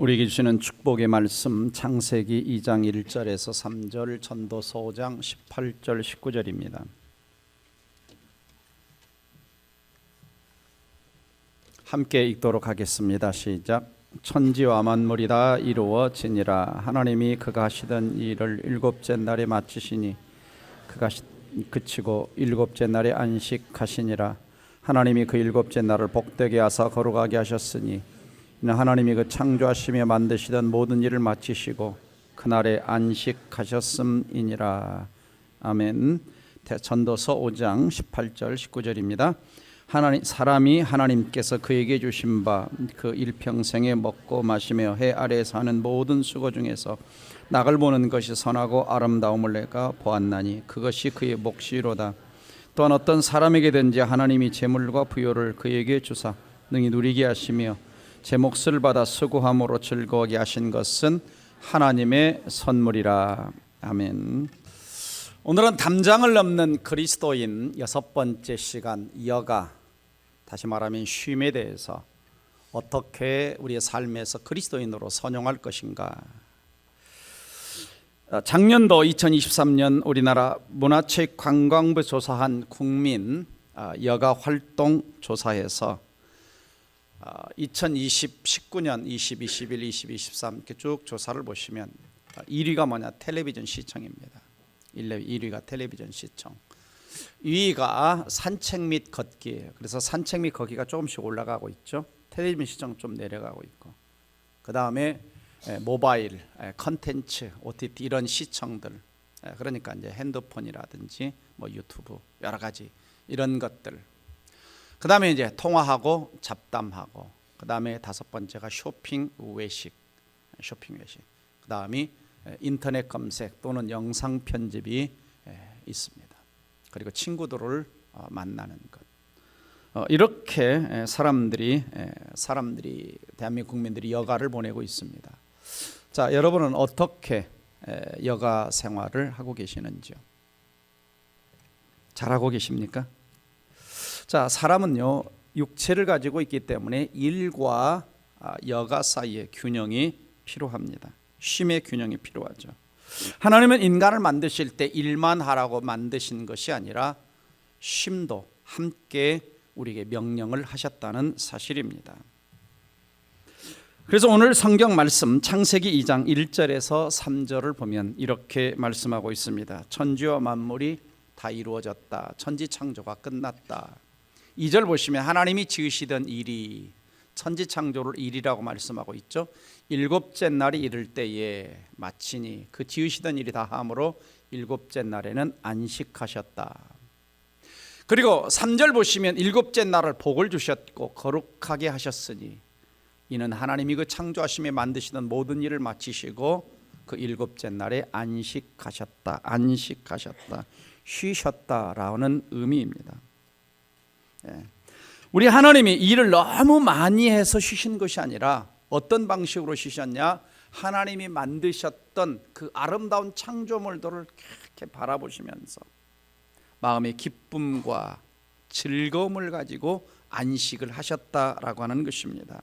우리에게 주시는 축복의 말씀 창세기 2장 1절에서 3절, 전도서 5장 18절 19절입니다. 함께 읽도록 하겠습니다. 시작. 천지와 만물이 다 이루어지니라. 하나님이 그가 하시던 일을 일곱째 날에 마치시니 그가 그치고 일곱째 날에 안식하시니라. 하나님이 그 일곱째 날을 복되게 하사 거룩하게 하셨으니 이는 하나님이 그 창조하시며 만드시던 모든 일을 마치시고 그날에 안식하셨음이니라. 아멘. 전도서 5장 18절 19절입니다. 사람이 하나님께서 그에게 주신 바 그 일평생에 먹고 마시며 해 아래에서 하는 모든 수고 중에서 낙을 보는 것이 선하고 아름다움을 내가 보았나니 그것이 그의 몫이로다. 또한 어떤 사람에게든지 하나님이 재물과 부요를 그에게 주사 능히 누리게 하시며 제 몫을 받아 수고함으로 즐거워하게 하신 것은 하나님의 선물이라. 아멘. 오늘은 담장을 넘는 그리스도인 6번째 시간 여가, 다시 말하면 쉼에 대해서 어떻게 우리의 삶에서 그리스도인으로 선용할 것인가. 작년도 2023년 우리나라 문화체육관광부 조사한 국민 여가 활동 조사에서 2020, 19년, 20, 21, 20, 23 이렇게 쭉 조사를 보시면 1위가 뭐냐? 텔레비전 시청입니다. 1위가 텔레비전 시청, 2위가 산책 및 걷기예요. 그래서 산책 및 걷기가 조금씩 올라가고 있죠. 텔레비전 시청 좀 내려가고 있고, 그 다음에 모바일 컨텐츠, OTT 이런 시청들, 그러니까 이제 핸드폰이라든지 뭐 유튜브 여러 가지 이런 것들. 그 다음에 이제 통화하고 잡담하고, 그 다음에 5번째가 쇼핑 외식. 그 다음이 인터넷 검색 또는 영상 편집이 있습니다. 그리고 친구들을 만나는 것. 이렇게 사람들이 대한민국 국민들이 여가를 보내고 있습니다. 자, 여러분은 어떻게 여가 생활을 하고 계시는지요? 잘하고 계십니까? 자, 사람은요 육체를 가지고 있기 때문에 일과 여가 사이의 균형이 필요합니다. 쉼의 균형이 필요하죠. 하나님은 인간을 만드실 때 일만 하라고 만드신 것이 아니라 쉼도 함께 우리에게 명령을 하셨다는 사실입니다. 그래서 오늘 성경 말씀 창세기 2장 1절에서 3절을 보면 이렇게 말씀하고 있습니다. 천지와 만물이 다 이루어졌다. 천지 창조가 끝났다. 2절 보시면 하나님이 지으시던 일이, 천지 창조를 일이라고 말씀하고 있죠. 일곱째 날이 이를 때에 마치니 그 지으시던 일이 다 함으로 일곱째 날에는 안식하셨다. 그리고 3절 보시면 일곱째 날을 복을 주셨고 거룩하게 하셨으니 이는 하나님이 그 창조하시며 만드시던 모든 일을 마치시고 그 일곱째 날에 안식하셨다. 쉬셨다라는 의미입니다. 우리 하나님이 일을 너무 많이 해서 쉬신 것이 아니라 어떤 방식으로 쉬셨냐? 하나님이 만드셨던 그 아름다운 창조물들을 이렇게 바라보시면서 마음의 기쁨과 즐거움을 가지고 안식을 하셨다라고 하는 것입니다.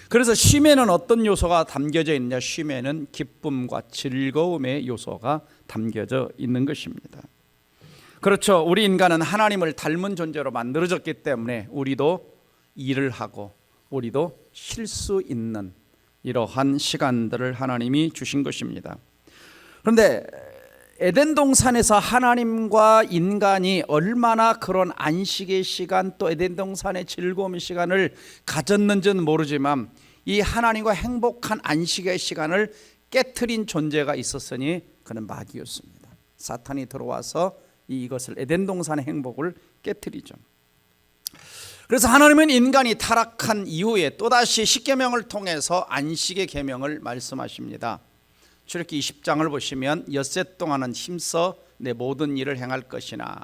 그래서 쉼에는 어떤 요소가 담겨져 있느냐? 쉼에는 기쁨과 즐거움의 요소가 담겨져 있는 것입니다. 그렇죠. 우리 인간은 하나님을 닮은 존재로 만들어졌기 때문에 우리도 일을 하고 우리도 쉴 수 있는 이러한 시간들을 하나님이 주신 것입니다. 그런데 에덴 동산에서 하나님과 인간이 얼마나 그런 안식의 시간, 또 에덴 동산의 즐거움의 시간을 가졌는지는 모르지만 이 하나님과 행복한 안식의 시간을 깨트린 존재가 있었으니 그는 마귀였습니다. 사탄이 들어와서 이것을 에덴 동산의 행복을 깨트리죠. 그래서 하나님은 인간이 타락한 이후에 또다시 십계명을 통해서 안식의 계명을 말씀하십니다. 출애굽기 20장을 보시면 엿새 동안은 힘써 내 모든 일을 행할 것이나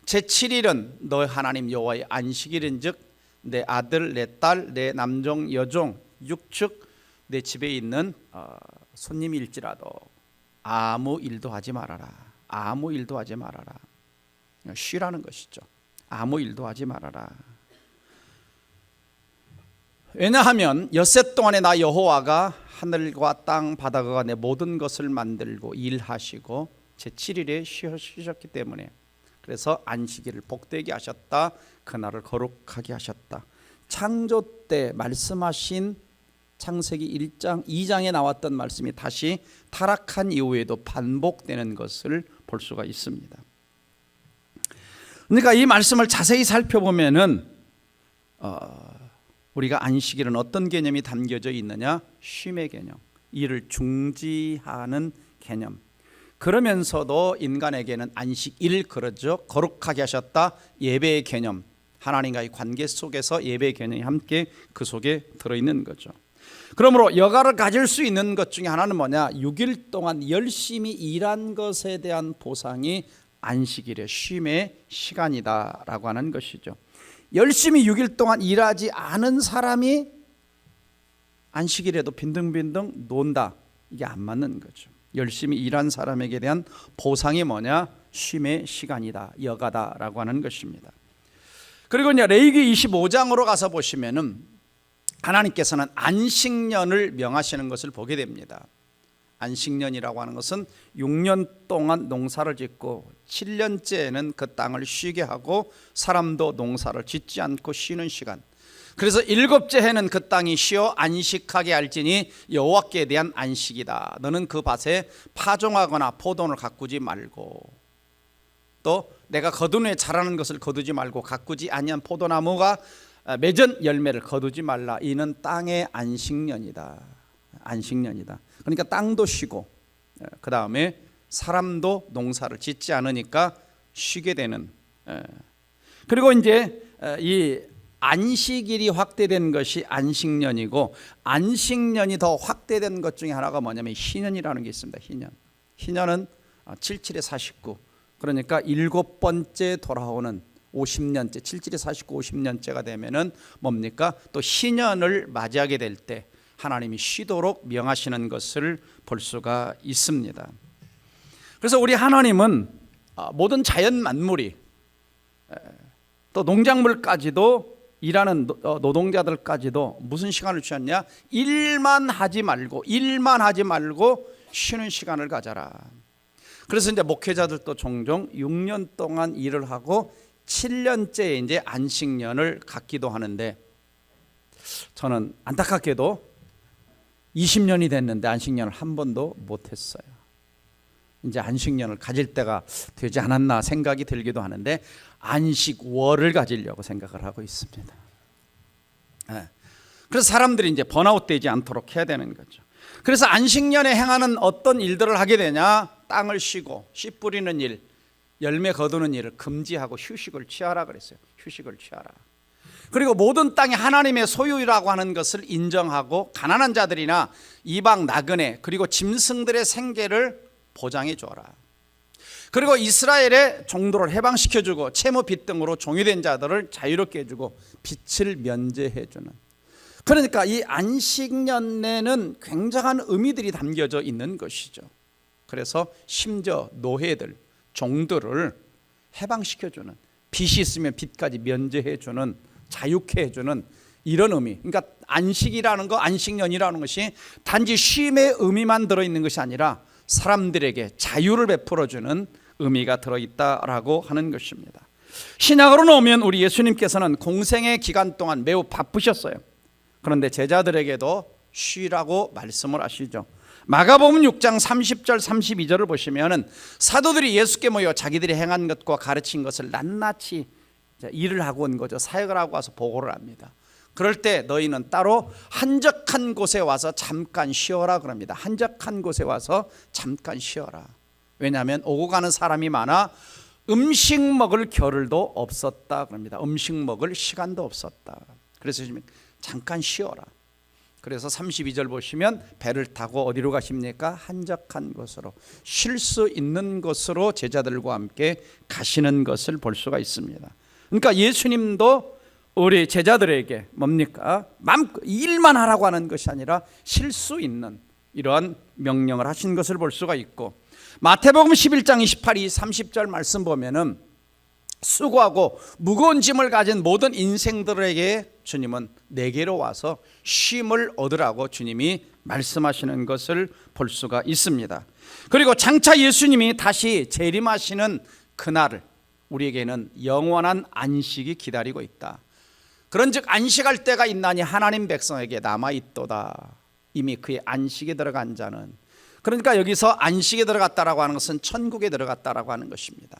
제7일은 너의 하나님 여호와의 안식일인즉 내 아들 내 딸 내 남종 여종 육축 내 집에 있는 손님일지라도 아무 일도 하지 말아라. 아무 일도 하지 말아라. 쉬라는 것이죠. 아무 일도 하지 말아라. 왜냐하면 엿새 동안에 나 여호와가 하늘과 땅 바다가 내 모든 것을 만들고 일하시고 제7일에 쉬셨기 때문에, 그래서 안식일을 복되게 하셨다. 그날을 거룩하게 하셨다. 창조 때 말씀하신 창세기 1장 2장에 나왔던 말씀이 다시 타락한 이후에도 반복되는 것을 볼 수가 있습니다. 그러니까 이 말씀을 자세히 살펴보면은 우리가 안식일은 어떤 개념이 담겨져 있느냐? 쉼의 개념, 일을 중지하는 개념. 그러면서도 인간에게는 안식일, 그러죠, 거룩하게 하셨다, 예배의 개념, 하나님과의 관계 속에서 예배의 개념이 함께 그 속에 들어있는 거죠. 그러므로 여가를 가질 수 있는 것 중에 하나는 뭐냐? 6일 동안 열심히 일한 것에 대한 보상이 안식일의 쉼의 시간이다라고 하는 것이죠. 열심히 6일 동안 일하지 않은 사람이 안식일에도 빈둥빈둥 논다, 이게 안 맞는 거죠. 열심히 일한 사람에게 대한 보상이 뭐냐? 쉼의 시간이다, 여가다라고 하는 것입니다. 그리고 이제 레위기 25장으로 가서 보시면은 하나님께서는 안식년을 명하시는 것을 보게 됩니다. 안식년이라고 하는 것은 6년 동안 농사를 짓고 7년째에는 그 땅을 쉬게 하고 사람도 농사를 짓지 않고 쉬는 시간. 그래서 7째 해는 그 땅이 쉬어 안식하게 할지니 여호와께 대한 안식이다. 너는 그 밭에 파종하거나 포도를 가꾸지 말고, 또 내가 거둔 후에 자라는 것을 거두지 말고 가꾸지 아니한 포도나무가 맺은 열매를 거두지 말라. 이는 땅의 안식년이다. 안식년이다. 그러니까 땅도 쉬고 그 다음에 사람도 농사를 짓지 않으니까 쉬게 되는. 그리고 이제 이 안식일이 확대된 것이 안식년이고, 안식년이 더 확대된 것 중에 하나가 뭐냐면 희년이라는 게 있습니다. 희년. 희년은 77에 49, 그러니까 7번째 돌아오는 50년째, 77에 49, 50년째가 되면은 뭡니까? 또 희년을 맞이하게 될 때 하나님이 쉬도록 명하시는 것을 볼 수가 있습니다. 그래서 우리 하나님은 모든 자연 만물이, 또 농작물까지도, 일하는 노동자들까지도 무슨 시간을 주셨냐? 일만 하지 말고 쉬는 시간을 가져라. 그래서 이제 목회자들도 종종 6년 동안 일을 하고 7년째에 이제 안식년을 갖기도 하는데, 저는 안타깝게도 20년이 됐는데 안식년을 한 번도 못했어요. 이제 안식년을 가질 때가 되지 않았나 생각이 들기도 하는데 안식월을 가지려고 생각을 하고 있습니다. 그래서 사람들이 이제 번아웃 되지 않도록 해야 되는 거죠. 그래서 안식년에 행하는 어떤 일들을 하게 되냐? 땅을 쉬고 씨 뿌리는 일, 열매 거두는 일을 금지하고 휴식을 취하라 그랬어요. 휴식을 취하라. 그리고 모든 땅이 하나님의 소유라고 하는 것을 인정하고 가난한 자들이나 이방 나그네 그리고 짐승들의 생계를 보장해 주어라. 그리고 이스라엘의 종도를 해방시켜주고 채무 빚 등으로 종이된 자들을 자유롭게 해주고 빚을 면제해 주는. 그러니까 이 안식년에는 굉장한 의미들이 담겨져 있는 것이죠. 그래서 심지어 노예들, 종들을 해방시켜주는, 빚이 있으면 빚까지 면제해주는, 자유케 해주는 이런 의미. 그러니까 안식이라는 거, 안식년이라는 것이 단지 쉼의 의미만 들어있는 것이 아니라 사람들에게 자유를 베풀어주는 의미가 들어있다라고 하는 것입니다. 신약으로 놓으면 우리 예수님께서는 공생의 기간 동안 매우 바쁘셨어요. 그런데 제자들에게도 쉬라고 말씀을 하시죠. 마가복음 6장 30절 32절을 보시면 사도들이 예수께 모여 자기들이 행한 것과 가르친 것을 낱낱이 일을 하고 온 거죠. 사역을 하고 와서 보고를 합니다. 그럴 때 너희는 따로 한적한 곳에 와서 잠깐 쉬어라 그럽니다. 한적한 곳에 와서 잠깐 쉬어라. 왜냐하면 오고 가는 사람이 많아 음식 먹을 겨를도 없었다 그럽니다. 음식 먹을 시간도 없었다. 그래서 잠깐 쉬어라. 그래서 32절 보시면 배를 타고 어디로 가십니까? 한적한 곳으로, 쉴 수 있는 곳으로 제자들과 함께 가시는 것을 볼 수가 있습니다. 그러니까 예수님도 우리 제자들에게 뭡니까? 마음껏 일만 하라고 하는 것이 아니라 쉴 수 있는 이러한 명령을 하신 것을 볼 수가 있고, 마태복음 11장 28, 30절 말씀 보면은 수고하고 무거운 짐을 가진 모든 인생들에게 주님은 내게로 와서 쉼을 얻으라고 주님이 말씀하시는 것을 볼 수가 있습니다. 그리고 장차 예수님이 다시 재림하시는 그날을 우리에게는 영원한 안식이 기다리고 있다. 그런즉 안식할 때가 있나니 하나님 백성에게 남아있도다. 이미 그의 안식에 들어간 자는, 그러니까 여기서 안식에 들어갔다라고 하는 것은 천국에 들어갔다라고 하는 것입니다.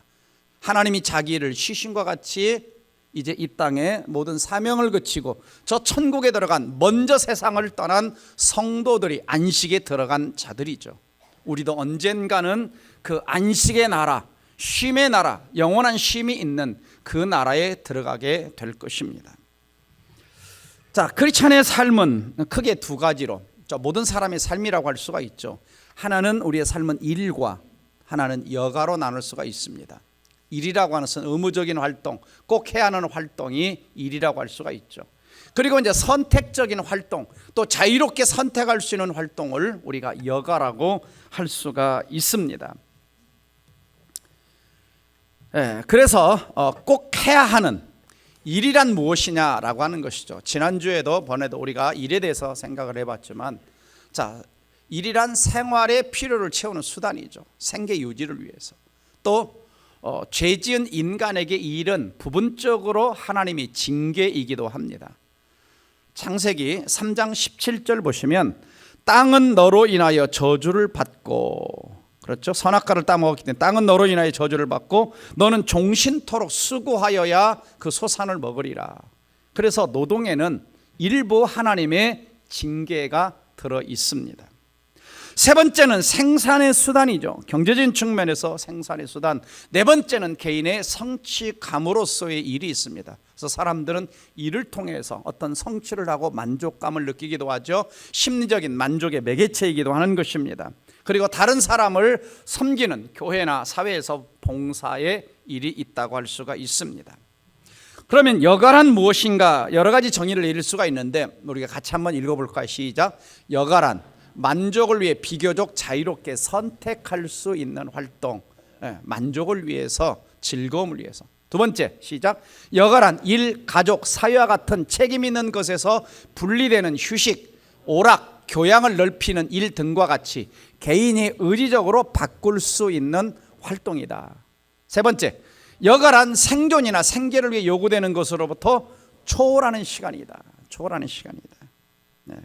하나님이 자기 일을 쉬심과 같이 이제 이 땅에 모든 사명을 그치고 저 천국에 들어간, 먼저 세상을 떠난 성도들이 안식에 들어간 자들이죠. 우리도 언젠가는 그 안식의 나라, 쉼의 나라, 영원한 쉼이 있는 그 나라에 들어가게 될 것입니다. 자, 크리스찬의 삶은 크게 두 가지로, 모든 사람의 삶이라고 할 수가 있죠. 하나는 우리의 삶은 일과, 하나는 여가로 나눌 수가 있습니다. 일이라고 하는 것은 의무적인 활동, 꼭 해야 하는 활동이 일이라고 할 수가 있죠. 그리고 이제 선택적인 활동, 또 자유롭게 선택할 수 있는 활동을 우리가 여가라고 할 수가 있습니다. 그래서 꼭 해야 하는 일이란 무엇이냐라고 하는 것이죠. 지난주에도 번에도 우리가 일에 대해서 생각을 해봤지만, 자, 일이란 생활의 필요를 채우는 수단이죠. 생계 유지를 위해서. 또 죄 지은 인간에게 이 일은 부분적으로 하나님이 징계이기도 합니다. 창세기 3장 17절 보시면, 땅은 너로 인하여 저주를 받고, 그렇죠? 선악과를 따먹었기 때문에 땅은 너로 인하여 저주를 받고 너는 종신토록 수고하여야 그 소산을 먹으리라. 그래서 노동에는 일부 하나님의 징계가 들어 있습니다. 세 번째는 생산의 수단이죠. 경제적인 측면에서 생산의 수단. 네 번째는 개인의 성취감으로서의 일이 있습니다. 그래서 사람들은 일을 통해서 어떤 성취를 하고 만족감을 느끼기도 하죠. 심리적인 만족의 매개체이기도 하는 것입니다. 그리고 다른 사람을 섬기는 교회나 사회에서 봉사의 일이 있다고 할 수가 있습니다. 그러면 여가란 무엇인가, 여러 가지 정의를 내릴 수가 있는데 우리가 같이 한번 읽어볼까요? 시작. 여가란 만족을 위해 비교적 자유롭게 선택할 수 있는 활동, 만족을 위해서, 즐거움을 위해서. 두 번째, 시작. 여가란 일, 가족, 사회와 같은 책임 있는 것에서 분리되는 휴식, 오락, 교양을 넓히는 일 등과 같이 개인이 의지적으로 바꿀 수 있는 활동이다. 세 번째, 여가란 생존이나 생계를 위해 요구되는 것으로부터 초월하는 시간이다. 초월하는 시간이다.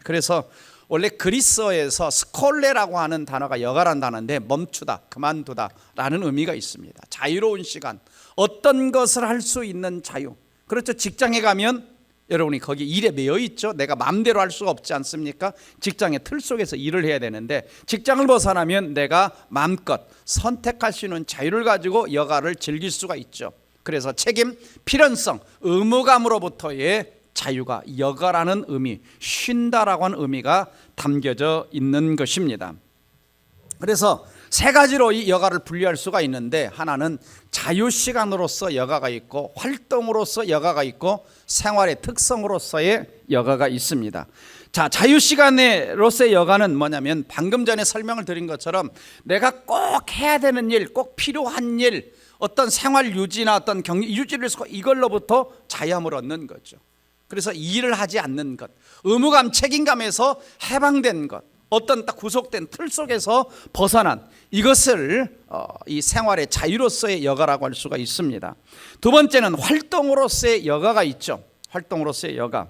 그래서 원래 그리스어에서 스콜레라고 하는 단어가 여가란 단어인데 멈추다, 그만두다 라는 의미가 있습니다. 자유로운 시간, 어떤 것을 할 수 있는 자유. 그렇죠. 직장에 가면 여러분이 거기 일에 매여 있죠. 내가 마음대로 할 수가 없지 않습니까? 직장의 틀 속에서 일을 해야 되는데 직장을 벗어나면 내가 마음껏 선택할 수 있는 자유를 가지고 여가를 즐길 수가 있죠. 그래서 책임, 필연성, 의무감으로부터의 자유가 여가라는 의미, 쉰다라고 하는 의미가 담겨져 있는 것입니다. 그래서 세 가지로 이 여가를 분류할 수가 있는데, 하나는 자유시간으로서 여가가 있고, 활동으로서 여가가 있고, 생활의 특성으로서의 여가가 있습니다. 자, 자유시간으로서의 여가는 뭐냐면 방금 전에 설명을 드린 것처럼 내가 꼭 해야 되는 일, 꼭 필요한 일, 어떤 생활 유지나 어떤 경제 유지를 해서 이걸로부터 자유함을 얻는 거죠. 그래서 일을 하지 않는 것, 의무감, 책임감에서 해방된 것, 어떤 딱 구속된 틀 속에서 벗어난 이것을 이 생활의 자유로서의 여가라고 할 수가 있습니다. 두 번째는 활동으로서의 여가가 있죠. 활동으로서의 여가.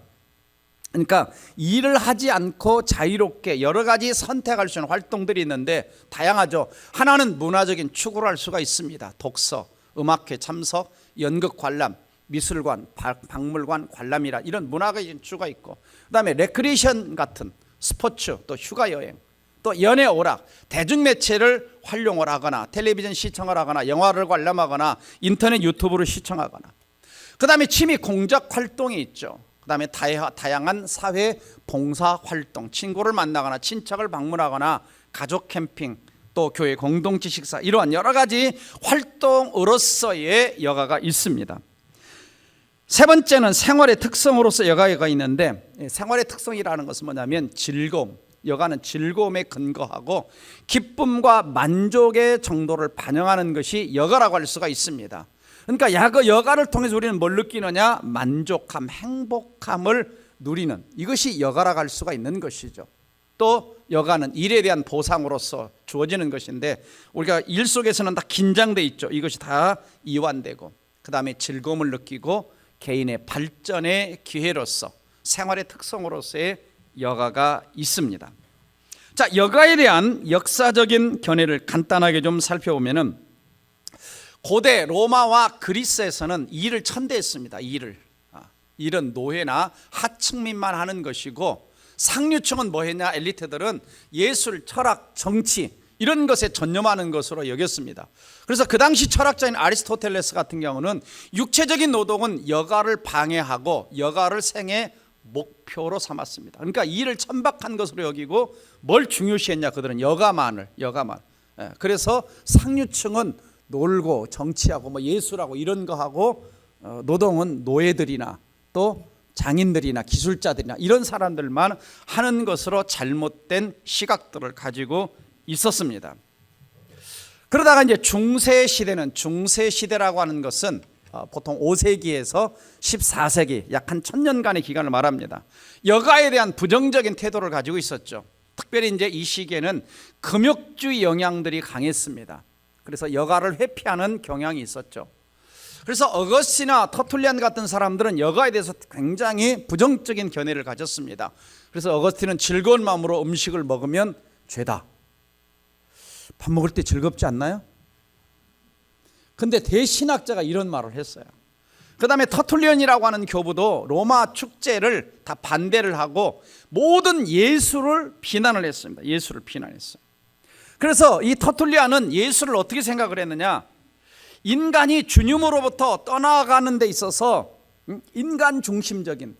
그러니까 일을 하지 않고 자유롭게 여러 가지 선택할 수 있는 활동들이 있는데 다양하죠. 하나는 문화적인 추구를 할 수가 있습니다. 독서, 음악회 참석, 연극 관람, 미술관, 박물관 관람이라 이런 문화적인 추구가 있고, 그다음에 레크리에이션 같은 스포츠, 또 휴가 여행, 또 연애 오락, 대중매체를 활용을 하거나 텔레비전 시청을 하거나 영화를 관람하거나 인터넷 유튜브를 시청하거나, 그 다음에 취미 공작 활동이 있죠. 그 다음에 다양한 사회 봉사 활동, 친구를 만나거나 친척을 방문하거나 가족 캠핑, 또 교회 공동체 식사, 이러한 여러 가지 활동으로서의 여가가 있습니다. 세 번째는 생활의 특성으로서 여가가 있는데, 생활의 특성이라는 것은 뭐냐면 즐거움, 여가는 즐거움에 근거하고 기쁨과 만족의 정도를 반영하는 것이 여가라고 할 수가 있습니다. 그러니까 여가를 통해서 우리는 뭘 느끼느냐? 만족함, 행복함을 누리는, 이것이 여가라고 할 수가 있는 것이죠. 또 여가는 일에 대한 보상으로서 주어지는 것인데, 우리가 일 속에서는 다 긴장돼 있죠. 이것이 다 이완되고, 그 다음에 즐거움을 느끼고 개인의 발전의 기회로서, 생활의 특성으로서의 여가가 있습니다. 자, 여가에 대한 역사적인 견해를 간단하게 좀 살펴보면은, 고대 로마와 그리스에서는 일을 천대했습니다. 일은 노예나 하층민만 하는 것이고, 상류층은 뭐 했냐? 엘리트들은 예술, 철학, 정치 이런 것에 전념하는 것으로 여겼습니다. 그래서 그 당시 철학자인 아리스토텔레스 같은 경우는 육체적인 노동은 여가를 방해하고 여가를 생의 목표로 삼았습니다. 그러니까 일을 천박한 것으로 여기고, 뭘 중요시했냐? 그들은 여가만. 그래서 상류층은 놀고 정치하고 뭐 예술하고 이런 거 하고, 노동은 노예들이나 또 장인들이나 기술자들이나 이런 사람들만 하는 것으로 잘못된 시각들을 가지고 있었습니다. 그러다가 이제 중세시대라고 하는 것은 보통 5세기에서 14세기 약 한 1000년간의 기간을 말합니다. 여가에 대한 부정적인 태도를 가지고 있었죠. 특별히 이제 이 시기에는 금욕주의 영향들이 강했습니다. 그래서 여가를 회피하는 경향이 있었죠. 그래서 어거스티나 터툴리안 같은 사람들은 여가에 대해서 굉장히 부정적인 견해를 가졌습니다. 그래서 어거스티는 즐거운 마음으로 음식을 먹으면 죄다. 밥 먹을 때 즐겁지 않나요? 근데 대신학자가 이런 말을 했어요. 그 다음에 터툴리안이라고 하는 교부도 로마 축제를 다 반대를 하고 모든 예술을 비난을 했습니다. 예술을 비난했어요. 그래서 이 터툴리안은 예술을 어떻게 생각을 했느냐? 인간이 주님으로부터 떠나가는 데 있어서 인간 중심적인,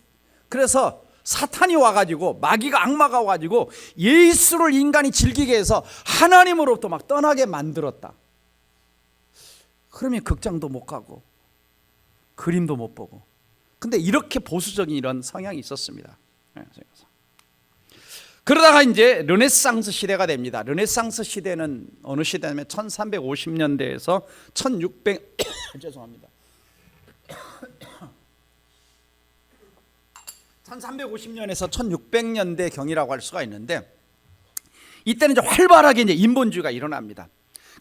그래서 사탄이 와가지고, 마귀가, 악마가 와가지고 예술을 인간이 즐기게 해서 하나님으로부터 막 떠나게 만들었다. 그러면 극장도 못 가고 그림도 못 보고. 근데 이렇게 보수적인 이런 성향이 있었습니다. 그러다가 이제 르네상스 시대가 됩니다. 르네상스 시대는 어느 시대냐면 1350년대에서 1600 죄송합니다. 1350년에서 1600년대 경이라고 할 수가 있는데, 이때는 이제 활발하게 이제 인본주의가 일어납니다.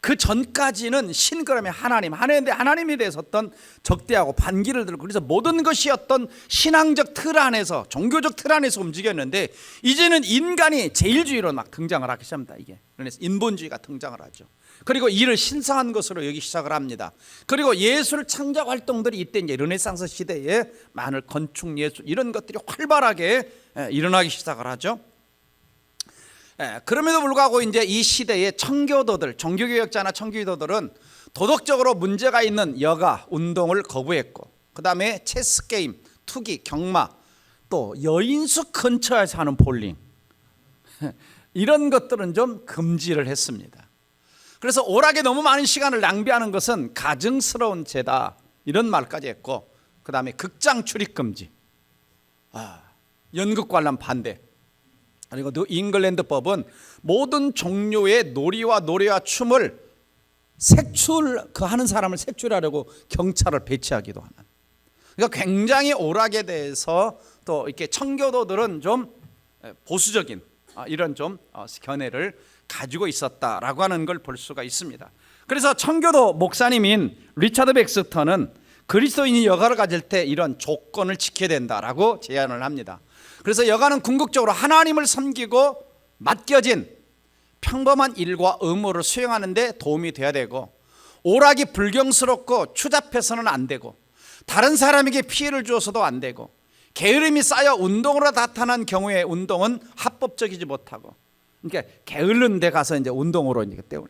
그 전까지는 신그러면 하나님에 대해서 어떤 적대하고 반기를 들고, 그래서 모든 것이 어떤 신앙적 틀 안에서, 종교적 틀 안에서 움직였는데, 이제는 인간이 제일주의로 막 등장을 하기 시작합니다. 그래서 인본주의가 등장을 하죠. 그리고 이를 신성한 것으로 여기 시작을 합니다. 그리고 예술 창작 활동들이 이때 이제 르네상스 시대에 많은 건축 예술 이런 것들이 활발하게 일어나기 시작을 하죠. 그럼에도 불구하고 이제 이 시대의 청교도들, 종교개혁자나 청교도들은 도덕적으로 문제가 있는 여가 운동을 거부했고, 그 다음에 체스 게임, 투기, 경마, 또 여인숙 근처에서 하는 볼링 이런 것들은 좀 금지를 했습니다. 그래서 오락에 너무 많은 시간을 낭비하는 것은 가증스러운 죄다 이런 말까지 했고, 그 다음에 극장 출입 금지, 연극 관람 반대, 그리고 잉글랜드 법은 모든 종류의 놀이와 노래와 춤을 하는 사람을 색출하려고 경찰을 배치하기도 하는. 그러니까 굉장히 오락에 대해서 또 이렇게 청교도들은 좀 보수적인 이런 좀 견해를 가지고 있었다라고 하는 걸 볼 수가 있습니다. 그래서 청교도 목사님인 리차드 백스터는 그리스도인이 여가를 가질 때 이런 조건을 지켜야 된다라고 제안을 합니다. 그래서 여가는 궁극적으로 하나님을 섬기고 맡겨진 평범한 일과 의무를 수행하는 데 도움이 돼야 되고, 오락이 불경스럽고 추잡해서는 안 되고, 다른 사람에게 피해를 주어서도 안 되고, 게으름이 쌓여 운동으로 나타난 경우에 운동은 합법적이지 못하고, 그러니까 게으른 데 가서 이제 운동으로 이제 때우는.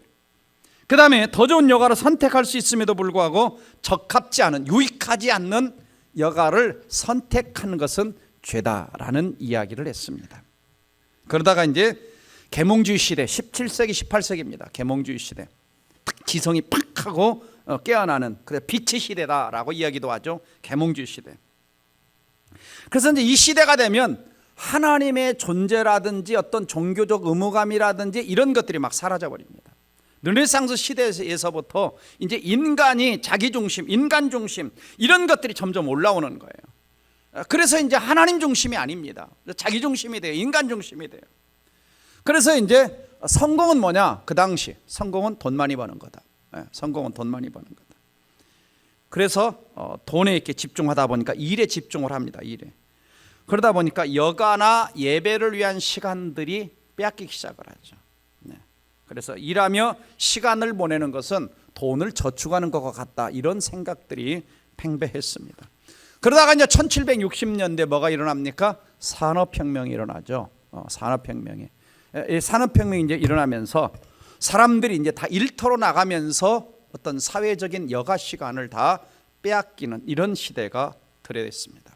그 다음에 더 좋은 여가를 선택할 수 있음에도 불구하고 적합지 않은, 유익하지 않는 여가를 선택하는 것은 죄다라는 이야기를 했습니다. 그러다가 이제 계몽주의 시대, 17세기 18세기입니다. 계몽주의 시대, 기성이 팍 하고 깨어나는, 그래서 빛의 시대다라고 이야기도 하죠. 계몽주의 시대. 그래서 이제 이 시대가 되면 하나님의 존재라든지 어떤 종교적 의무감이라든지 이런 것들이 막 사라져 버립니다. 르네상스 시대에서부터 이제 인간이 자기 중심, 인간 중심 이런 것들이 점점 올라오는 거예요. 그래서 이제 하나님 중심이 아닙니다. 자기 중심이 돼요. 인간 중심이 돼요. 그래서 이제 성공은 뭐냐? 그 당시 성공은 돈 많이 버는 거다. 성공은 돈 많이 버는 거다. 그래서 돈에 이렇게 집중하다 보니까 일에 집중을 합니다. 일에. 그러다 보니까 여가나 예배를 위한 시간들이 빼앗기기 시작을 하죠. 그래서 일하며 시간을 보내는 것은 돈을 저축하는 것과 같다. 이런 생각들이 팽배했습니다. 그러다가 이제 1760년대 뭐가 일어납니까? 산업혁명이 일어나죠. 산업혁명이. 이 산업혁명이 이제 일어나면서 사람들이 이제 다 일터로 나가면서 어떤 사회적인 여가 시간을 다 빼앗기는 이런 시대가 도래됐습니다.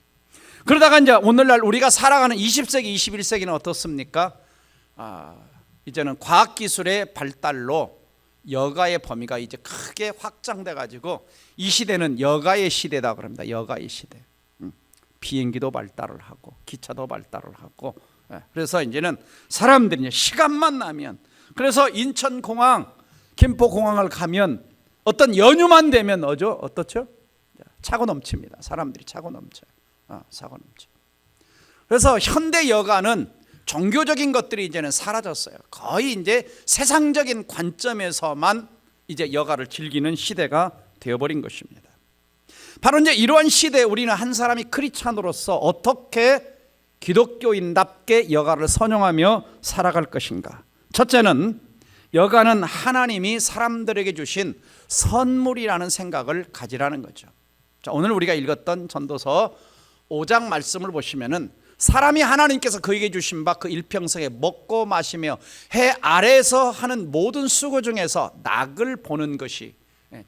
그러다가 이제 오늘날 우리가 살아가는 20세기, 21세기는 어떻습니까? 이제는 과학기술의 발달로 여가의 범위가 이제 크게 확장돼 가지고 이 시대는 여가의 시대다 그럽니다. 여가의 시대. 비행기도 발달을 하고 기차도 발달을 하고, 그래서 이제는 사람들이 이제 시간만 나면, 그래서 인천공항, 김포공항을 가면 어떤 연휴만 되면 어떻죠? 차고 넘칩니다. 사람들이 차고 넘쳐요. 차고 넘쳐. 그래서 현대 여가는 종교적인 것들이 이제는 사라졌어요. 거의 이제 세상적인 관점에서만 이제 여가를 즐기는 시대가 되어버린 것입니다. 바로 이제 이러한 시대에 우리는 한 사람이 크리스찬으로서 어떻게 기독교인답게 여가를 선용하며 살아갈 것인가? 첫째는 여가는 하나님이 사람들에게 주신 선물이라는 생각을 가지라는 거죠. 자, 오늘 우리가 읽었던 전도서 5장 말씀을 보시면은 사람이 하나님께서 그에게 주신 바 그 일평생에 먹고 마시며 해 아래에서 하는 모든 수고 중에서 낙을 보는 것이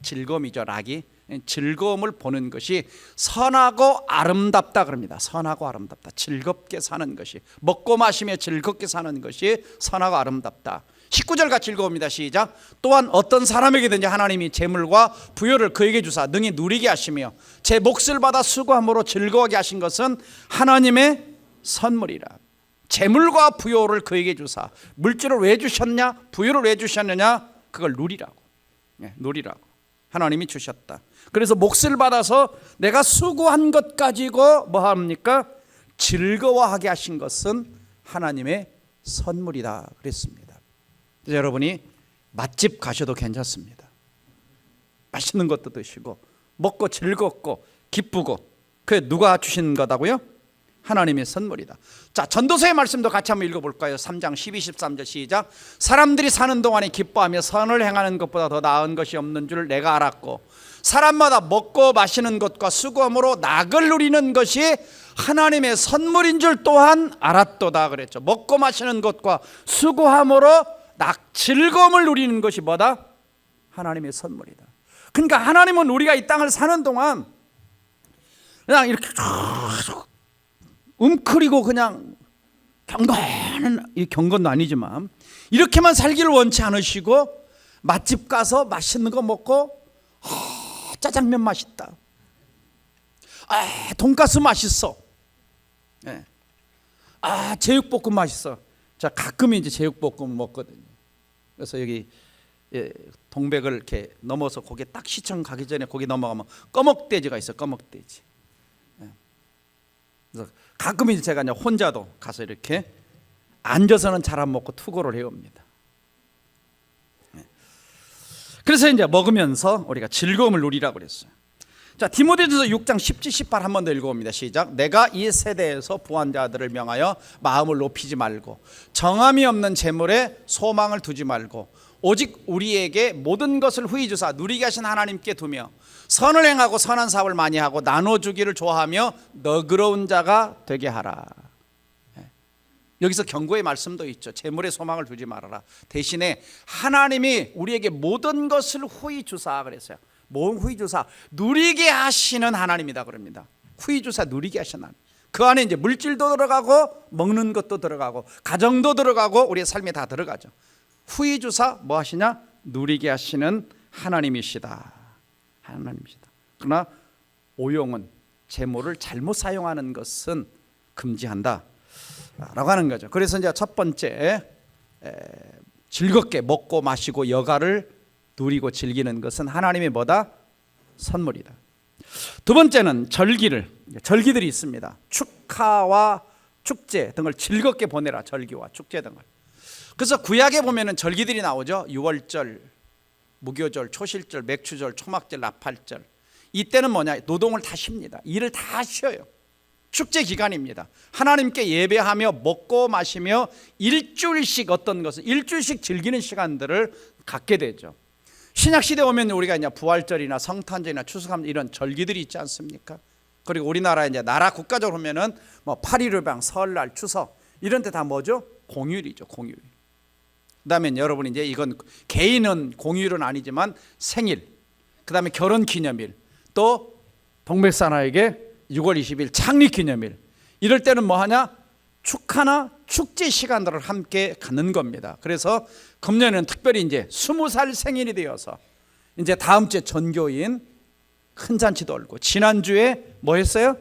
즐거움이죠. 낙이 즐거움을 보는 것이 선하고 아름답다 그럽니다. 선하고 아름답다. 즐겁게 사는 것이, 먹고 마시며 즐겁게 사는 것이 선하고 아름답다. 19절과 즐거웁니다. 시작. 또한 어떤 사람에게든지 하나님이 재물과 부요를 그에게 주사 능히 누리게 하시며 제 몫을 받아 수고함으로 즐거워하게 하신 것은 하나님의 선물이라. 재물과 부요를 그에게 주사, 물질을 왜 주셨냐, 부요를 왜 주셨느냐, 그걸 누리라고. 누리라고 하나님이 주셨다. 그래서 몫을 받아서 내가 수고한 것 가지고 뭐 합니까? 즐거워하게 하신 것은 하나님의 선물이다 그랬습니다. 그래서 여러분이 맛집 가셔도 괜찮습니다. 맛있는 것도 드시고 먹고 즐겁고 기쁘고, 그게 누가 주신 거다고요? 하나님의 선물이다. 자, 전도서의 말씀도 같이 한번 읽어볼까요? 3장 12, 13절 시작. 사람들이 사는 동안에 기뻐하며 선을 행하는 것보다 더 나은 것이 없는 줄 내가 알았고 사람마다 먹고 마시는 것과 수고함으로 낙을 누리는 것이 하나님의 선물인 줄 또한 알았도다 그랬죠. 먹고 마시는 것과 수고함으로 즐거움을 누리는 것이 뭐다? 하나님의 선물이다. 그러니까 하나님은 우리가 이 땅을 사는 동안 그냥 이렇게 움크리고 그냥 경건도 아니지만 이렇게만 살기를 원치 않으시고 맛집 가서 맛있는 거 먹고 짜장면 맛있다, 돈가스 맛있어, 제육볶음 맛있어. 자, 가끔 이제 제육볶음 먹거든요. 그래서 여기 동백을 이렇게 넘어서 거기 딱 시청 가기 전에 거기 넘어가면 꺼먹돼지가 있어. 꺼먹돼지. 그래서 가끔 이제 제가 그냥 혼자도 가서 이렇게 앉아서는 잘 안 먹고 투고를 해옵니다. 그래서 이제 먹으면서 우리가 즐거움을 누리라고 그랬어요. 자, 디모데전서 6장 10절 18 한 번 더 읽어봅니다. 시작. 내가 이 세대에서 부한 자들을 명하여 마음을 높이지 말고 정함이 없는 재물에 소망을 두지 말고 오직 우리에게 모든 것을 후히 주사 누리게 하신 하나님께 두며 선을 행하고 선한 사업을 많이 하고 나눠주기를 좋아하며 너그러운 자가 되게 하라. 여기서 경고의 말씀도 있죠. 재물에 소망을 두지 말아라. 대신에 하나님이 우리에게 모든 것을 후히 주사 그랬어요. 뭔 후히 주사? 누리게 하시는 하나님이다 그럽니다. 후히 주사 누리게 하시는 하나님. 그 안에 이제 물질도 들어가고 먹는 것도 들어가고 가정도 들어가고 우리의 삶에 다 들어가죠. 후히 주사 뭐 하시냐? 누리게 하시는 하나님이시다. 하나님이시다. 그러나 오용은 재물을 잘못 사용하는 것은 금지한다 라고 하는 거죠. 그래서 이제 첫 번째 즐겁게 먹고 마시고 여가를 누리고 즐기는 것은 하나님의 뭐다? 선물이다. 두 번째는 절기들이 있습니다. 축하와 축제 등을 즐겁게 보내라. 절기와 축제 등을. 그래서 구약에 보면은 절기들이 나오죠. 유월절, 무교절, 초실절, 맥추절, 초막절, 나팔절. 이때는 뭐냐? 노동을 다 쉽니다. 일을 다 쉬어요. 축제 기간입니다. 하나님께 예배하며 먹고 마시며 일주일씩 어떤 것은 일주일씩 즐기는 시간들을 갖게 되죠. 신약시대 오면 우리가 이제 부활절이나 성탄절이나 추수감 이런 절기들이 있지 않습니까? 그리고 우리나라 이제 나라 국가적으로 보면은 뭐 8.15방, 설날, 추석 이런 데 다 뭐죠? 공휴일이죠. 공휴일. 그다음에 여러분 이제 이건 개인은 공휴일은 아니지만 생일, 그다음에 결혼 기념일, 또 동백사나에게 6월 20일 창립 기념일 이럴 때는 뭐 하냐? 축하나 축제 시간들을 함께 갖는 겁니다. 그래서 금년에는 특별히 이제 20살 생일이 되어서 이제 다음 주에 전교인 큰 잔치도 열고, 지난주에 뭐 했어요?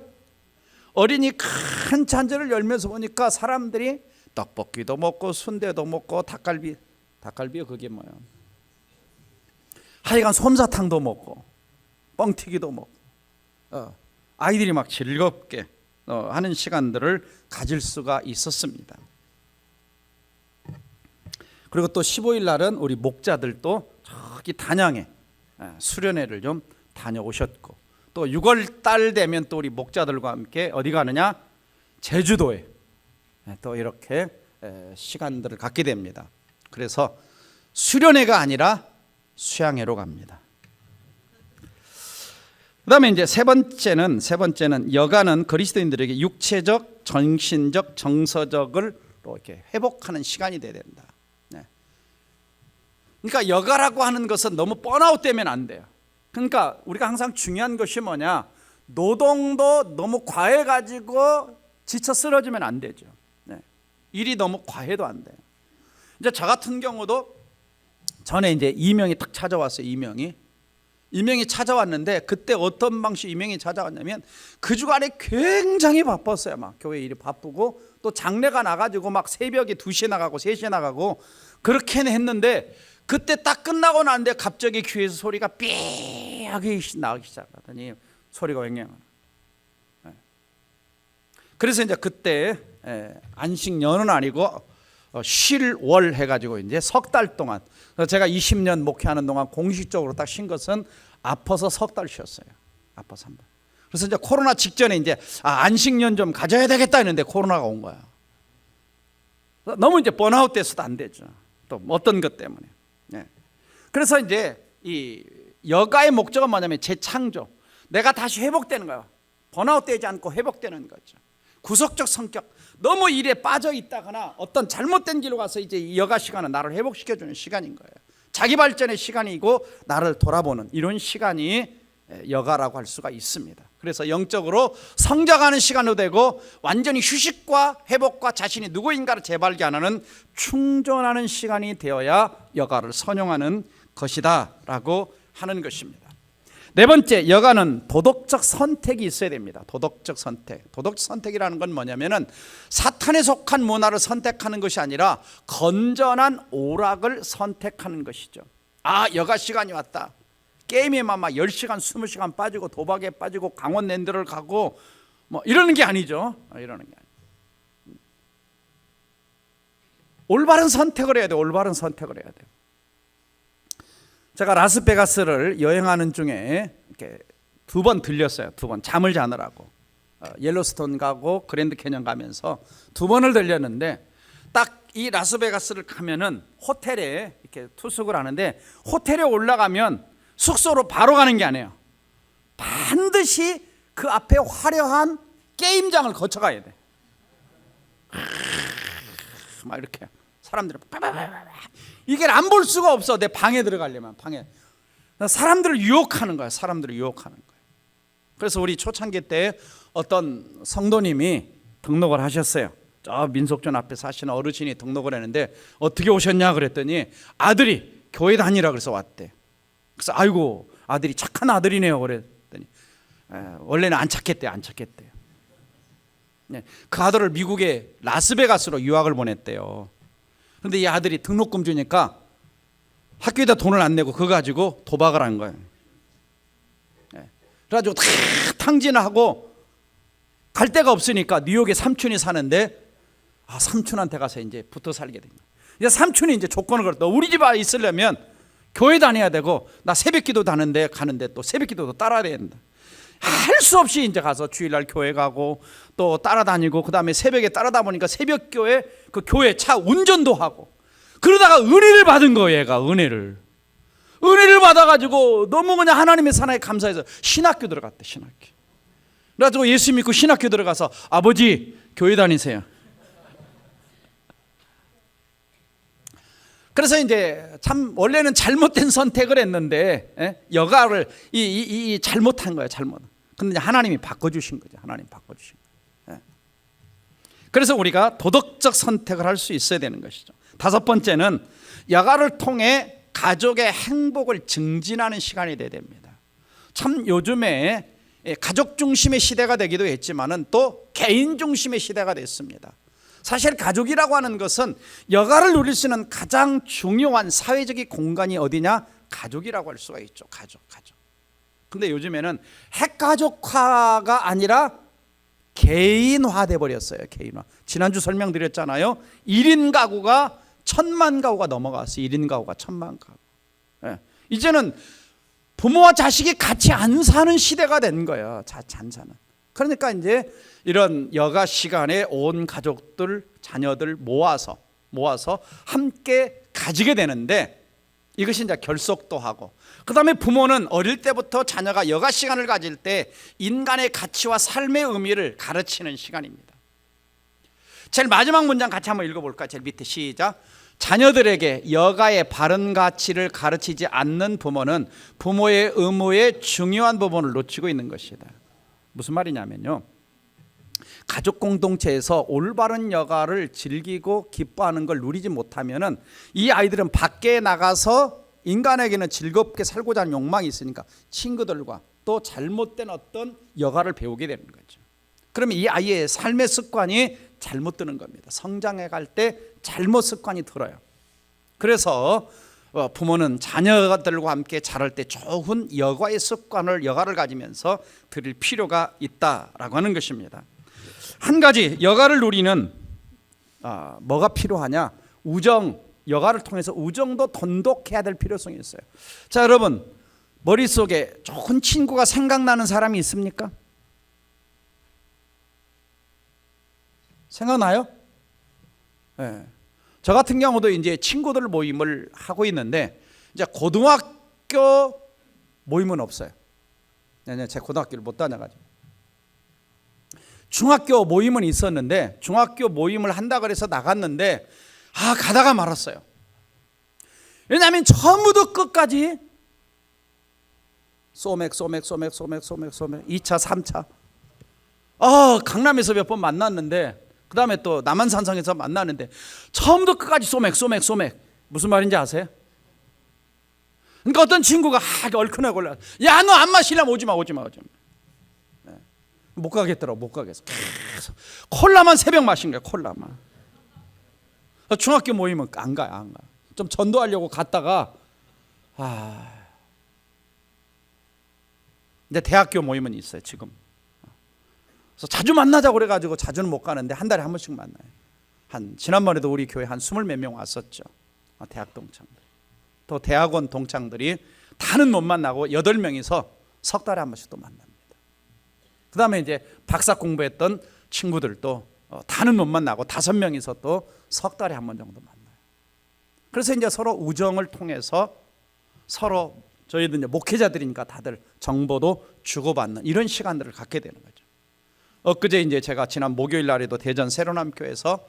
어린이 큰 잔치를 열면서 보니까 사람들이 떡볶이도 먹고 순대도 먹고 닭갈비요 그게 뭐야? 하여간 솜사탕도 먹고 뻥튀기도 먹고 아이들이 막 즐겁게 하는 시간들을 가질 수가 있었습니다. 그리고 또 15일 날은 우리 목자들도 저기 단양에 수련회를 좀 다녀오셨고, 또 6월 달 되면 또 우리 목자들과 함께 어디 가느냐? 제주도에 또 이렇게 시간들을 갖게 됩니다. 그래서 수련회가 아니라 수양회로 갑니다. 그다음에 이제 세 번째는 여가는 그리스도인들에게 육체적, 정신적, 정서적을 이렇게 회복하는 시간이 돼야 된다. 그러니까 여가라고 하는 것은 너무 번아웃 되면 안 돼요. 그러니까 우리가 항상 중요한 것이 뭐냐? 노동도 너무 과해가지고 지쳐 쓰러지면 안 되죠. 일이 너무 과해도 안 돼요. 이제 저 같은 경우도 전에 이제 이명이 딱 찾아왔어요. 이명이 찾아왔는데 그때 어떤 방식 이명이 찾아왔냐면 그 주간에 굉장히 바빴어요. 막 교회 일이 바쁘고 또 장례가 나가지고 막 새벽에 2시에 나가고 3시에 나가고 그렇게는 했는데, 그때 딱 끝나고 나는데 갑자기 귀에서 소리가 삐하게 나기 시작하더니 소리가 왱왱. 그래서 이제 그때 안식년은 아니고 쉴월 해가지고 이제 석 달 동안, 제가 20년 목회하는 동안 공식적으로 딱 쉰 것은 아파서 석 달 쉬었어요. 아파서 한 번. 그래서 이제 코로나 직전에 이제 안식년 좀 가져야 되겠다 했는데 코로나가 온 거야. 너무 이제 번아웃 돼서도 안 되죠. 또 어떤 것 때문에. 그래서 이제 이 여가의 목적은 뭐냐면 재창조. 내가 다시 회복되는 거예요. 번아웃 되지 않고 회복되는 거죠. 구속적 성격, 너무 일에 빠져 있다거나 어떤 잘못된 길로 가서 이제 이 여가 시간은 나를 회복시켜주는 시간인 거예요. 자기 발전의 시간이고 나를 돌아보는 이런 시간이 여가라고 할 수가 있습니다. 그래서 영적으로 성장하는 시간도 되고 완전히 휴식과 회복과 자신이 누구인가를 재발견하는 충전하는 시간이 되어야 여가를 선용하는 것이다 라고 하는 것입니다. 네 번째, 여가는 도덕적 선택이 있어야 됩니다. 도덕적 선택. 도덕적 선택이라는 건 뭐냐면은 사탄에 속한 문화를 선택하는 것이 아니라 건전한 오락을 선택하는 것이죠. 여가 시간이 왔다. 게임에만 막 10시간, 20시간 빠지고 도박에 빠지고 강원랜드를 가고 뭐 이러는 게 아니죠. 이러는 게 아니죠. 올바른 선택을 해야 돼요. 올바른 선택을 해야 돼요. 제가 라스베가스를 여행하는 중에 이렇게 2번 들렸어요. 2번 잠을 자느라고. 옐로스톤 가고 그랜드 캐년 가면서 2번을 들렸는데, 딱 이 라스베가스를 가면은 호텔에 이렇게 투숙을 하는데, 호텔에 올라가면 숙소로 바로 가는 게 아니에요. 반드시 그 앞에 화려한 게임장을 거쳐가야 돼. 막 이렇게 사람들이 이게 안 볼 수가 없어. 내 방에 들어가려면 방에. 사람들을 유혹하는 거야. 사람들을 유혹하는 거야. 그래서 우리 초창기 때 어떤 성도님이 등록을 하셨어요. 저 민속촌 앞에 사시는 어르신이 등록을 했는데 어떻게 오셨냐 그랬더니 아들이 교회 다니라 그래서 왔대. 그래서 아이고 아들이 착한 아들이네요 그랬더니 원래는 안 착했대요. 그 아들을 미국의 라스베가스로 유학을 보냈대요. 그런데 이 아들이 등록금 주니까 학교에다 돈을 안 내고 그거 가지고 도박을 한 거예요. 그래가지고 다 탕진을 하고 갈 데가 없으니까 뉴욕에 삼촌이 사는데 삼촌한테 가서 이제 붙어 살게 된 거예요. 이제 삼촌이 이제 조건을 걸었다. 우리 집에 있으려면 교회 다녀야 되고, 나 새벽기도 가는데 또 새벽기도도 따라야 된다. 할 수 없이 이제 가서 주일날 교회 가고 또 따라다니고, 그 다음에 새벽에 따라다 보니까 새벽교회 그 교회 차 운전도 하고, 그러다가 은혜를 받은 거예요. 얘가 은혜를 받아가지고 너무 그냥 하나님의 사랑에 감사해서 신학교 들어갔대. 신학교. 그래가지고 예수 믿고 신학교 들어가서 아버지 교회 다니세요. 그래서 이제 참 원래는 잘못된 선택을 했는데 여가를 이 잘못한 거예요. 잘못. 근데 하나님이 바꿔주신 거죠. 하나님 바꿔주신 거예요. 그래서 우리가 도덕적 선택을 할 수 있어야 되는 것이죠. 다섯 번째는 여가를 통해 가족의 행복을 증진하는 시간이 돼야 됩니다. 참 요즘에 가족 중심의 시대가 되기도 했지만은 또 개인 중심의 시대가 됐습니다. 사실 가족이라고 하는 것은 여가를 누릴 수 있는 가장 중요한 사회적인 공간이 어디냐? 가족이라고 할 수가 있죠. 가족. 근데 요즘에는 핵가족화가 아니라 개인화돼 버렸어요. 개인화. 지난주 설명드렸잖아요. 1인 가구가 1000만 가구가 넘어갔어요. 1인 가구가 1000만 가구. 이제는 부모와 자식이 같이 안 사는 시대가 된 거예요. 안 사는. 그러니까 이제 이런 여가 시간에 온 가족들, 자녀들 모아서 함께 가지게 되는데, 이것이 이제 결속도 하고, 그 다음에 부모는 어릴 때부터 자녀가 여가 시간을 가질 때 인간의 가치와 삶의 의미를 가르치는 시간입니다. 제일 마지막 문장 같이 한번 읽어볼까요? 제일 밑에 시작. 자녀들에게 여가의 바른 가치를 가르치지 않는 부모는 부모의 의무의 중요한 부분을 놓치고 있는 것이다. 무슨 말이냐면요, 가족 공동체에서 올바른 여가를 즐기고 기뻐하는 걸 누리지 못하면은 이 아이들은 밖에 나가서 인간에게는 즐겁게 살고자 하는 욕망이 있으니까 친구들과 또 잘못된 어떤 여가를 배우게 되는 거죠. 그러면 이 아이의 삶의 습관이 잘못 드는 겁니다. 성장해 갈 때 잘못 습관이 들어요. 그래서 부모는 자녀들과 함께 자랄 때 좋은 여가의 습관을, 여가를 가지면서 드릴 필요가 있다라고 하는 것입니다. 한 가지 여가를 누리는 뭐가 필요하냐? 우정. 여가를 통해서 우정도 돈독해야 될 필요성이 있어요. 자, 여러분, 머릿속에 좋은 친구가 생각나는 사람이 있습니까? 생각나요? 네. 저 같은 경우도 이제 친구들 모임을 하고 있는데, 이제 고등학교 모임은 없어요. 제 고등학교를 못 다녀가지고. 중학교 모임은 있었는데, 중학교 모임을 한다 그래서 나갔는데 가다가 말았어요. 왜냐하면 처음부터 끝까지 소맥 2차 3차 강남에서 몇 번 만났는데, 그 다음에 또 남한산성에서 만나는데 처음부터 끝까지 소맥. 무슨 말인지 아세요? 그러니까 어떤 친구가 얼큰하게 올라, 야, 너 안 마시려면 오지마. 못 가겠더라고. 못 가겠어. 계속 콜라만 새벽 마신 거야. 콜라만. 중학교 모임은 안 가요. 좀 전도하려고 갔다가 근데 대학교 모임은 있어요. 지금. 그래서 자주 만나자고 그래가지고 자주는 못 가는데 한 달에 한 번씩 만나요. 지난번에도 우리 교회 한 20 몇 명 왔었죠. 대학 동창들. 또 대학원 동창들이 다는 못 만나고 8명이서 석 달에 한 번씩 또 만납니다. 그 다음에 이제 박사 공부했던 친구들도 다는 못 만나고 5명이서 또 석 달에 한 번 정도 만나요. 그래서 이제 서로 우정을 통해서 서로, 저희도 이제 목회자들이니까 다들 정보도 주고받는 이런 시간들을 갖게 되는 거죠. 엊그제 이제 제가 지난 목요일 날에도 대전 세로남교에서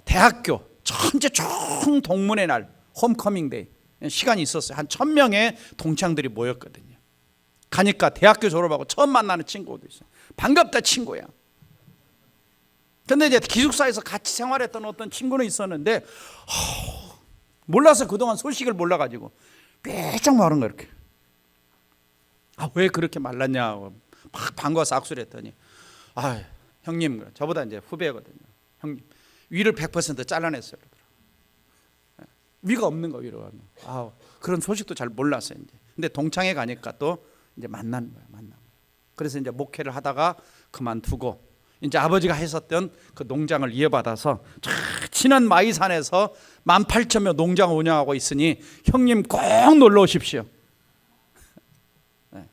대학교 전체 총동문회 날 홈커밍 데이 시간이 있었어요. 한 1000명의 동창들이 모였거든요. 가니까 대학교 졸업하고 처음 만나는 친구도 있어요. 반갑다 친구야. 근데 이제 기숙사에서 같이 생활했던 어떤 친구는 있었는데 몰라서 그동안 소식을 몰라가지고 삐쩍 마른 거야. 이렇게. 왜 그렇게 말랐냐. 막 반가워서 악수를 했더니 형님, 저보다 이제 후배거든요. 형님, 위를 100% 잘라냈어요. 위가 없는 거 위로가. 그런 소식도 잘 몰랐어요. 이제. 근데 동창회 가니까 또 이제 만나는 거예요. 그래서 이제 목회를 하다가 그만두고 이제 아버지가 했었던 그 농장을 이어받아서 친한 마이산에서 18,000여 농장 운영하고 있으니 형님 꼭 놀러 오십시오. 네.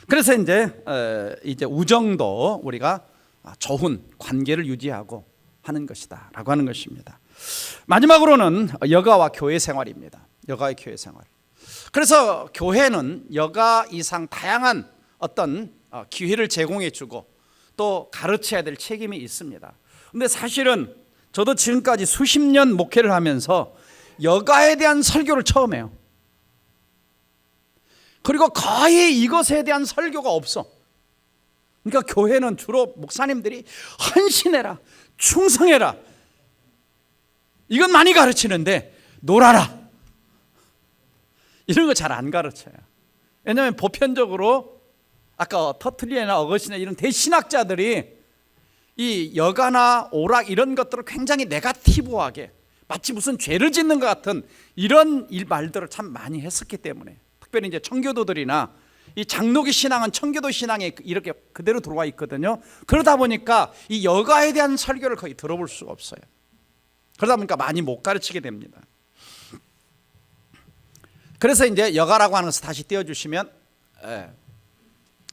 그래서 이제 우정도 우리가 좋은 관계를 유지하고 하는 것이다라고 하는 것입니다. 마지막으로는 여가와 교회 생활입니다. 여가의 교회 생활. 그래서 교회는 여가 이상 다양한 어떤 기회를 제공해 주고 또 가르쳐야 될 책임이 있습니다. 근데 사실은 저도 지금까지 수십 년 목회를 하면서 여가에 대한 설교를 처음 해요. 그리고 거의 이것에 대한 설교가 없어. 그러니까 교회는 주로 목사님들이 헌신해라, 충성해라, 이건 많이 가르치는데 놀아라, 이런 거 잘 안 가르쳐요. 왜냐하면 보편적으로 아까 터틀리나 어거스티나 이런 대신학자들이 이 여가나 오락 이런 것들을 굉장히 네거티브하게 마치 무슨 죄를 짓는 것 같은 이런 말들을 참 많이 했었기 때문에, 특별히 이제 청교도들이나 이 장로교 신앙은 청교도 신앙에 이렇게 그대로 들어와 있거든요. 그러다 보니까 이 여가에 대한 설교를 거의 들어볼 수가 없어요. 그러다 보니까 많이 못 가르치게 됩니다. 그래서 이제 여가라고 하는 것을 다시 띄워주시면,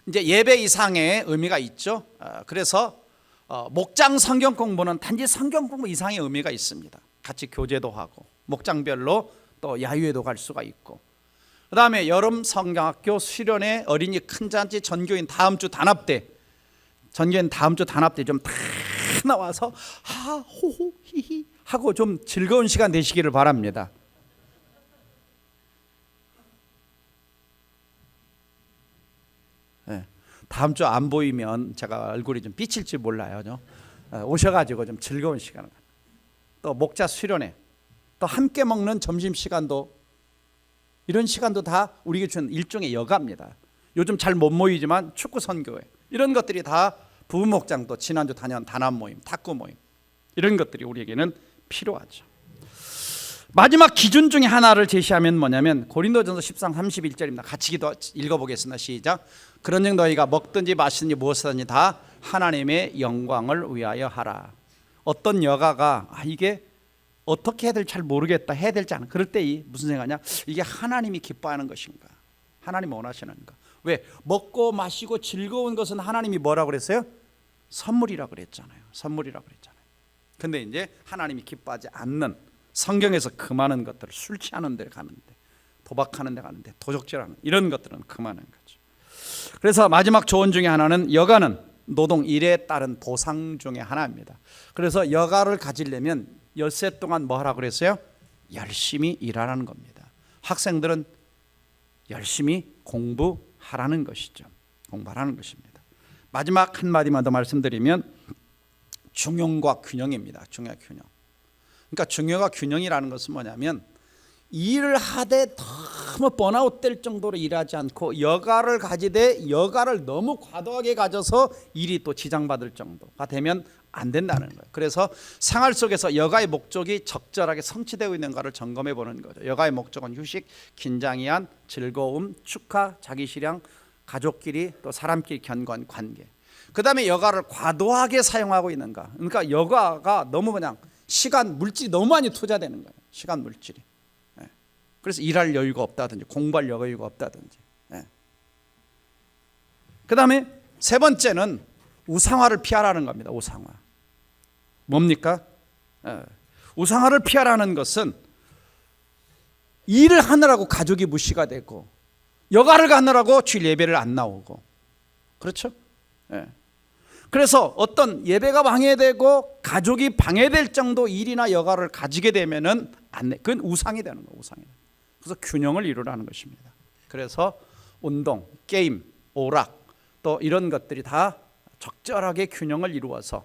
이제 예배 이상의 의미가 있죠. 그래서 목장 성경 공부는 단지 성경 공부 이상의 의미가 있습니다. 같이 교제도 하고 목장별로 또 야유회도 갈 수가 있고, 그 다음에 여름 성경학교, 수련회, 어린이 큰잔치, 전교인 다음 주 단합대 좀 다 나와서 하호호 히히 하고 좀 즐거운 시간 되시기를 바랍니다. 네. 다음 주 안 보이면 제가 얼굴이 좀 삐칠지 몰라요. 오셔가지고 좀 즐거운 시간을, 또 목자 수련회, 또 함께 먹는 점심시간도, 이런 시간도 다 우리에게 주는 일종의 여가입니다. 요즘 잘 못 모이지만 축구 선교회 이런 것들이 다 부부 목장도 지난주 다녀온 단합 모임, 탁구 모임, 이런 것들이 우리에게는 필요하죠. 마지막 기준 중에 하나를 제시하면 뭐냐면 고린도전서 10장 31절입니다. 같이 읽어보겠습니다. 시작. 그런즉 너희가 먹든지 마시든지 무엇을 하든지 다 하나님의 영광을 위하여 하라. 어떤 여가가 이게 어떻게 해야 될지 잘 모르겠다, 해야 될지 않아, 그럴 때 무슨 생각하냐, 이게 하나님이 기뻐하는 것인가, 하나님이 원하시는가. 왜? 먹고 마시고 즐거운 것은 하나님이 뭐라고 그랬어요? 선물이라고 그랬잖아요. 선물이라고 그랬잖아요. 근데 이제 하나님이 기뻐하지 않는, 성경에서 금하는 것들을 술 취하는 데 가는데, 도박하는 데 가는데, 도적질하는 이런 것들은 금하는 거죠. 그래서 마지막 조언 중에 하나는 여가는 노동, 일에 따른 보상 중에 하나입니다. 그래서 여가를 가지려면 엿새 동안 뭐 하라고 그랬어요? 열심히 일하라는 겁니다. 학생들은 열심히 공부하라는 것이죠. 공부하라는 것입니다. 마지막 한마디만 더 말씀드리면 중용과 균형입니다. 중용과 균형. 그러니까 중용과 균형이라는 것은 뭐냐면, 일을 하되 너무 번아웃 될 정도로 일하지 않고 여가를 가지되 여가를 너무 과도하게 가져서 일이 또 지장받을 정도가 되면 안 된다는 거예요. 그래서 생활 속에서 여가의 목적이 적절하게 성취되고 있는가를 점검해 보는 거죠. 여가의 목적은 휴식, 긴장이한 즐거움, 축하, 자기실현, 가족끼리 또 사람끼리 견고한 관계. 그 다음에 여가를 과도하게 사용하고 있는가. 그러니까 여가가 너무 그냥 시간, 물질이 너무 많이 투자되는 거예요. 시간, 물질이. 그래서 일할 여유가 없다든지 공부할 여유가 없다든지. 그 다음에 세 번째는 우상화를 피하라는 겁니다. 우상화. 뭡니까? 우상화를 피하라는 것은 일을 하느라고 가족이 무시가 되고, 여가를 가느라고 주일 예배를 안 나오고, 그렇죠? 그래서 어떤 예배가 방해되고 가족이 방해될 정도 일이나 여가를 가지게 되면은 안 돼. 그건 우상이 되는 거예요. 우상이. 그래서 균형을 이루라는 것입니다. 그래서 운동, 게임, 오락 또 이런 것들이 다 적절하게 균형을 이루어서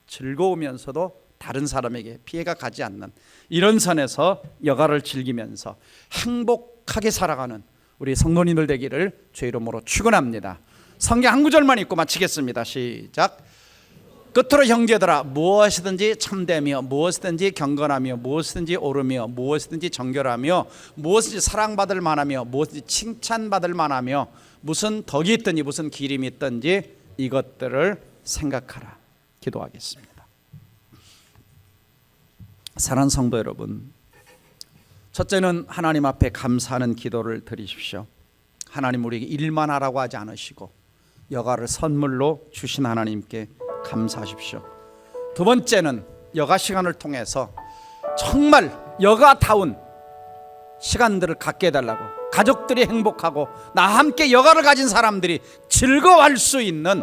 즐거우면서도 다른 사람에게 피해가 가지 않는 이런 선에서 여가를 즐기면서 행복하게 살아가는 우리 성도님들 되기를 주의 이름으로 축원합니다. 성경 한 구절만 읽고 마치겠습니다. 시작. 끝으로 형제들아, 무엇이든지 참되며 무엇이든지 경건하며 무엇이든지 옳으며 무엇이든지 정결하며 무엇이든지 사랑받을 만하며 무엇이든지 칭찬받을 만하며 무슨 덕이 있든지 무슨 기림이 있든지 이것들을 생각하라. 기도하겠습니다. 사랑하는 성도 여러분, 첫째는 하나님 앞에 감사하는 기도를 드리십시오. 하나님 우리에게 일만 하라고 하지 않으시고 여가를 선물로 주신 하나님께 감사하십시오. 두 번째는 여가 시간을 통해서 정말 여가다운 시간들을 갖게 해달라고, 가족들이 행복하고 나 함께 여가를 가진 사람들이 즐거워할 수 있는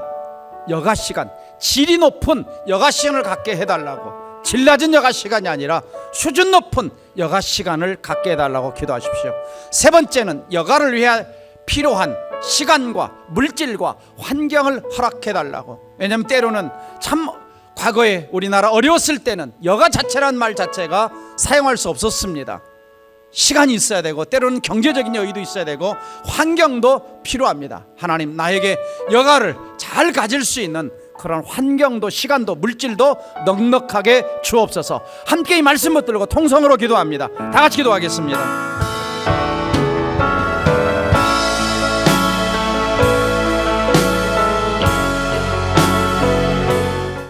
여가 시간, 질이 높은 여가 시간을 갖게 해달라고, 질 낮은 여가 시간이 아니라 수준 높은 여가 시간을 갖게 해달라고 기도하십시오. 세 번째는 여가를 위해 필요한 시간과 물질과 환경을 허락해달라고. 왜냐하면 때로는 참 과거에 우리나라 어려웠을 때는 여가 자체라는 말 자체가 사용할 수 없었습니다. 시간이 있어야 되고 때로는 경제적인 여유도 있어야 되고 환경도 필요합니다. 하나님, 나에게 여가를 잘 가질 수 있는 그런 환경도 시간도 물질도 넉넉하게 주옵소서. 함께 이 말씀 붙들고 통성으로 기도합니다. 다 같이 기도하겠습니다.